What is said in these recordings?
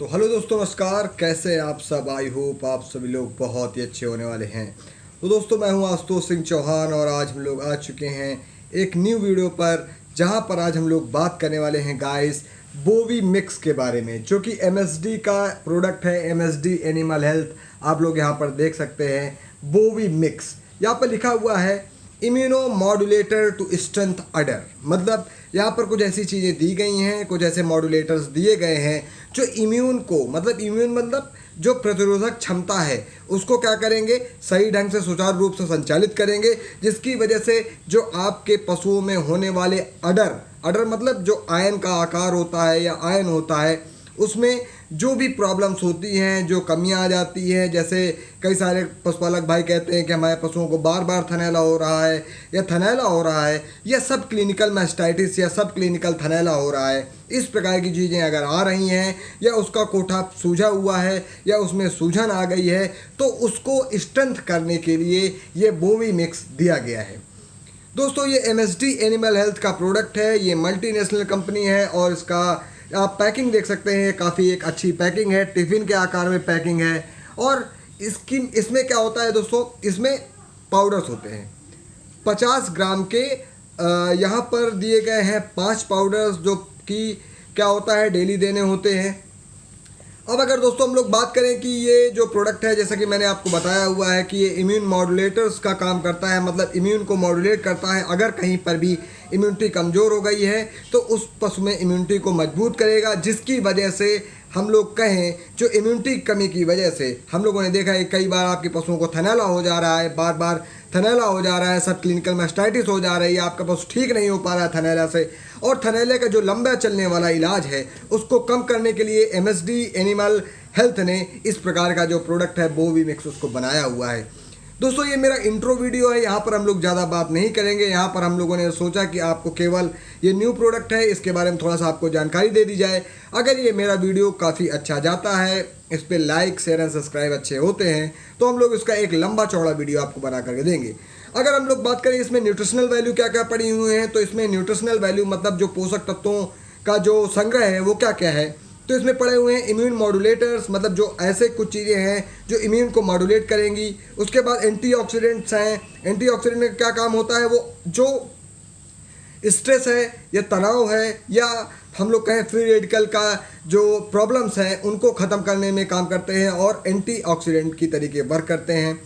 तो हेलो दोस्तों, नमस्कार। कैसे हैं आप सब? आई होप आप सभी लोग बहुत ही अच्छे होने वाले हैं। तो दोस्तों, मैं हूं आशुतोष सिंह चौहान और आज हम लोग आ चुके हैं एक न्यू वीडियो पर, जहां पर आज हम लोग बात करने वाले हैं गाइस बोवी मिक्स के बारे में, जो कि एमएसडी का प्रोडक्ट है। एमएसडी एनिमल हेल्थ आप लोग यहां पर देख सकते हैं। बोवी मिक्स यहाँ पर लिखा हुआ है इम्यूनो मॉड्यूलेटर टू स्ट्रेंथ अडर। मतलब यहाँ पर कुछ ऐसी चीज़ें दी गई हैं, कुछ ऐसे मॉड्यूलेटर्स दिए गए हैं जो इम्यून को, मतलब इम्यून मतलब जो प्रतिरोधक क्षमता है उसको क्या करेंगे, सही ढंग से सुचारू रूप से संचालित करेंगे, जिसकी वजह से जो आपके पशुओं में होने वाले अडर मतलब जो आयन का आकार होता है या आयन होता है, उसमें जो भी प्रॉब्लम्स होती हैं, जो कमियां आ जाती हैं। जैसे कई सारे पशुपालक भाई कहते हैं कि हमारे पशुओं को बार बार थनैला हो रहा है या थनैला हो रहा है या सब क्लिनिकल मैस्टाइटिस या सब क्लिनिकल थनैला हो रहा है। इस प्रकार की चीज़ें अगर आ रही हैं या उसका कोठा सूझा हुआ है या उसमें सूजन आ गई है, तो उसको स्ट्रेंथ करने के लिए ये बोवी मिक्स दिया गया है। दोस्तों, ये एमएसडी एनिमल हेल्थ का प्रोडक्ट है। ये मल्टीनेशनल कंपनी है और इसका आप पैकिंग देख सकते हैं, काफ़ी एक अच्छी पैकिंग है, टिफ़िन के आकार में पैकिंग है। और इसमें क्या होता है दोस्तों, इसमें पाउडर्स होते हैं 50 ग्राम के। यहाँ पर दिए गए हैं 5 पाउडर्स, जो कि क्या होता है डेली देने होते हैं। अब अगर दोस्तों हम लोग बात करें कि ये जो प्रोडक्ट है, जैसा कि मैंने आपको बताया हुआ है कि ये इम्यून मॉड्यूलेटर्स का काम करता है, मतलब इम्यून को मॉड्यूलेट करता है। अगर कहीं पर भी इम्यूनिटी कमज़ोर हो गई है तो उस पशु में इम्यूनिटी को मजबूत करेगा, जिसकी वजह से हम लोग कहें जो इम्यूनिटी कमी की वजह से हम लोगों ने देखा है कई बार आपके पशुओं को थनैला हो जा रहा है, बार बार थनैला हो जा रहा है, सब क्लिनिकल मैस्टाइटिस हो जा रही है, आपका पशु ठीक नहीं हो पा रहा है थनैला से। और थनैले का जो लंबा चलने वाला इलाज है उसको कम करने के लिए एमएसडी एनिमल हेल्थ ने इस प्रकार का जो प्रोडक्ट है बोवी मिक्स उसको बनाया हुआ है। दोस्तों, ये मेरा इंट्रो वीडियो है, यहाँ पर हम लोग ज़्यादा बात नहीं करेंगे। यहाँ पर हम लोगों ने सोचा कि आपको केवल ये न्यू प्रोडक्ट है, इसके बारे में थोड़ा सा आपको जानकारी दे दी जाए। अगर ये मेरा वीडियो काफ़ी अच्छा जाता है, इस पर लाइक शेयर एंड सब्सक्राइब अच्छे होते हैं, तो हम लोग इसका एक लंबा चौड़ा वीडियो आपको बना करके देंगे। अगर हम लोग बात करें इसमें न्यूट्रिशनल वैल्यू क्या क्या पड़ी हुई हैं, तो इसमें न्यूट्रिशनल वैल्यू मतलब जो पोषक तत्वों का जो संग्रह है वो क्या क्या है, तो इसमें पड़े हुए हैं इम्यून मॉड्यूलेटर्स, मतलब जो ऐसे कुछ चीज़ें हैं जो इम्यून को मॉड्यूलेट करेंगी। उसके बाद एंटीऑक्सीडेंट्स हैं। एंटीऑक्सीडेंट का क्या काम होता है, वो जो स्ट्रेस है या तनाव है या हम लोग कहें फ्री रेडिकल का जो प्रॉब्लम्स हैं उनको ख़त्म करने में काम करते हैं और एंटीऑक्सीडेंट की तरीके वर्क करते हैं।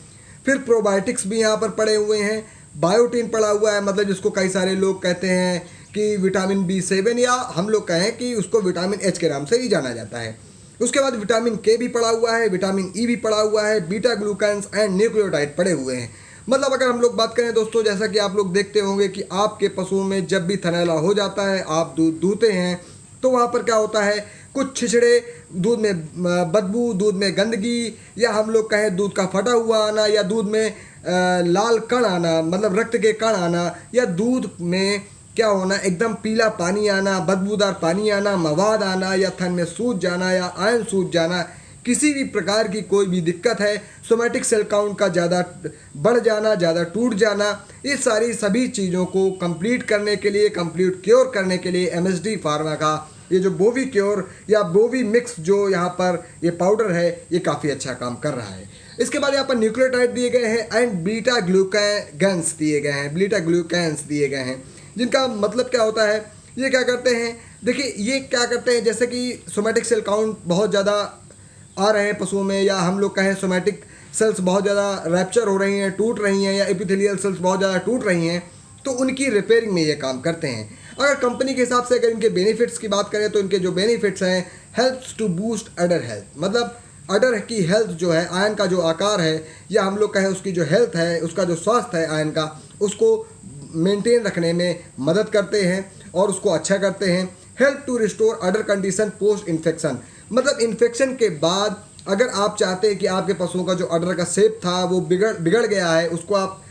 फिर प्रोबायोटिक्स भी यहाँ पर पड़े हुए हैं। बायोटीन पड़ा हुआ है, मतलब जिसको कई सारे लोग कहते हैं कि विटामिन B7 या हम लोग कहें कि उसको विटामिन H के नाम से ही जाना जाता है। उसके बाद विटामिन K भी पड़ा हुआ है, विटामिन E भी पड़ा हुआ है, बीटा ग्लूकेन्स एंड न्यूक्लियोटाइड पड़े हुए हैं। मतलब अगर हम लोग बात करें दोस्तों, जैसा कि आप लोग देखते होंगे कि आपके पशुओं में जब भी थनैला हो जाता है, आप दूध दूहते हैं, तो वहाँ पर क्या होता है, कुछ छिछड़े, दूध में बदबू, दूध में गंदगी, या हम लोग कहें दूध का फटा हुआ आना, या दूध में लाल कण आना, मतलब रक्त के कण आना, या दूध में क्या होना, एकदम पीला पानी आना, बदबूदार पानी आना, मवाद आना, या थन में सूज जाना या आयन सूज जाना, किसी भी प्रकार की कोई भी दिक्कत है, सोमैटिक सेल काउंट का ज़्यादा बढ़ जाना, ज़्यादा टूट जाना, ये सारी सभी चीज़ों को कंप्लीट करने के लिए, कंप्लीट क्योर करने के लिए एमएसडी फार्मा का ये जो बोवी क्योर या बोवी मिक्स जो यहाँ पर ये पाउडर है, ये काफ़ी अच्छा काम कर रहा है। इसके बाद यहाँ पर न्यूक्लियोटाइड दिए गए हैं एंड बीटा ग्लूकेन्स दिए गए हैं, बीटा ग्लूकेन्स दिए गए हैं, जिनका मतलब क्या होता है, ये क्या करते हैं, देखिए ये क्या करते हैं, जैसे कि सोमैटिक सेल काउंट बहुत ज़्यादा आ रहे हैं पशुओं में, या हम लोग कहें सोमैटिक सेल्स बहुत ज़्यादा रैप्चर हो रही हैं, टूट रही हैं, या एपिथेलियल सेल्स बहुत ज़्यादा टूट रही हैं, तो उनकी रिपेयरिंग में ये काम करते हैं। अगर कंपनी के हिसाब से अगर इनके बेनिफिट्स की बात करें, तो इनके जो बेनिफिट्स हैं, helps to boost udder health, मतलब अडर की हेल्थ जो है, आयन का जो आकार है, या हम लोग कहें उसकी जो हेल्थ है, उसका जो स्वास्थ्य है आयन का, उसको मेंटेन रखने में मदद करते हैं और उसको अच्छा करते हैं। Help to restore udder condition post infection, मतलब इन्फेक्शन के बाद अगर आप चाहते हैं कि आपके पशुओं का जो अडर का शेप था वो बिगड़ गया है, उसको आप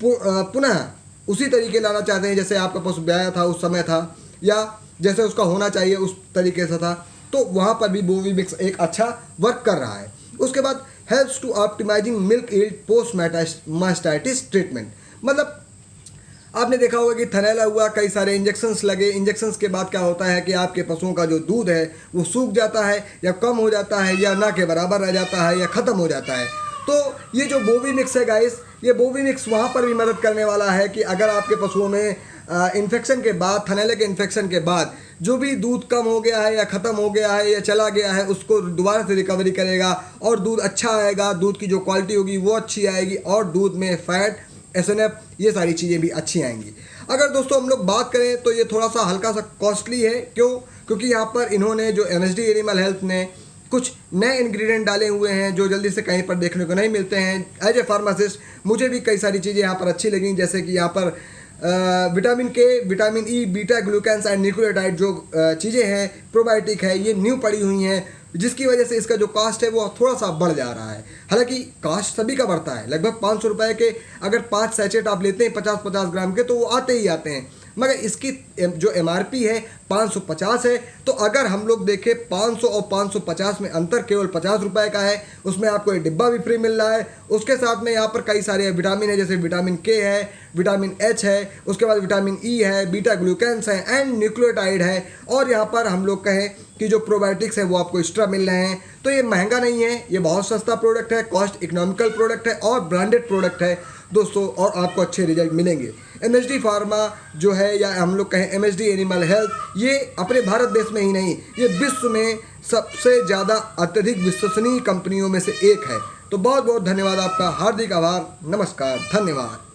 पुनः उसी तरीके लाना चाहते हैं जैसे आपका पशु ब्याया था उस समय था, या जैसे उसका होना चाहिए उस तरीके से था, तो वहाँ पर भी बोवी मिक्स एक अच्छा वर्क कर रहा है। उसके बाद helps to optimising milk yield post mastitis treatment, मतलब आपने देखा होगा कि थनैला हुआ, कई सारे इंजेक्शन्स लगे। इंजेक्शन्स के बाद क्या होता है कि आपके पशुओं का जो दूध है वो सूख जाता है या कम हो जाता है या ना के बराबर रह जाता है या ख़त्म हो जाता है। तो ये जो बोवी मिक्स है गाइस, ये बोवी मिक्स वहाँ पर भी मदद करने वाला है कि अगर आपके पशुओं में इन्फेक्शन के बाद, थनैले के इन्फेक्शन के बाद जो भी दूध कम हो गया है या ख़त्म हो गया है या चला गया है, उसको दोबारा से रिकवरी करेगा और दूध अच्छा आएगा, दूध की जो क्वालिटी होगी वो अच्छी आएगी और दूध में फैट, एसएनएफ, ये सारी चीज़ें भी अच्छी आएंगी। अगर दोस्तों हम लोग बात करें तो ये थोड़ा सा हल्का सा कॉस्टली है। क्यों? क्योंकि यहाँ पर इन्होंने जो एमएसडी एनिमल हेल्थ ने कुछ नए इंग्रेडिएंट डाले हुए हैं जो जल्दी से कहीं पर देखने को नहीं मिलते हैं। एज ए फार्मासिस्ट मुझे भी कई सारी चीज़ें यहाँ पर अच्छी लगी, जैसे कि यहाँ पर विटामिन के, vitamin E, beta glucans and nucleotide जो चीज़ें हैं, प्रोबायोटिक है, ये न्यू पड़ी हुई हैं, जिसकी वजह से इसका जो कास्ट है वो थोड़ा सा बढ़ जा रहा है। हालांकि कास्ट सभी का बढ़ता है, लगभग 500 रुपये के अगर 5 सैचेट आप लेते हैं 50-50 ग्राम के, तो वो आते ही आते हैं, मगर इसकी जो एमआरपी है 550 है। तो अगर हम लोग देखें 500 और 550 में अंतर केवल 50 रुपये का है। उसमें आपको एक डिब्बा भी फ्री मिल रहा है। उसके साथ में यहाँ पर कई सारे विटामिन है, जैसे विटामिन के है, विटामिन एच है, उसके बाद विटामिन ई है, बीटा ग्लूकेन्स है एंड न्यूक्लियोटाइड है, और यहाँ पर हम लोग कहें कि जो प्रोबायोटिक्स है वो आपको एक्स्ट्रा मिल रहे हैं। तो ये महंगा नहीं है, ये बहुत सस्ता प्रोडक्ट है, कॉस्ट इकोनॉमिकल प्रोडक्ट है और ब्रांडेड प्रोडक्ट है दोस्तों, और आपको अच्छे रिजल्ट मिलेंगे। एमएसडी फार्मा जो है, या हम लोग कहें एमएसडी एनिमल हेल्थ, ये अपने भारत देश में ही नहीं, ये विश्व में सबसे ज़्यादा अत्यधिक विश्वसनीय कंपनियों में से एक है। तो बहुत बहुत धन्यवाद आपका, हार्दिक आभार, नमस्कार, धन्यवाद।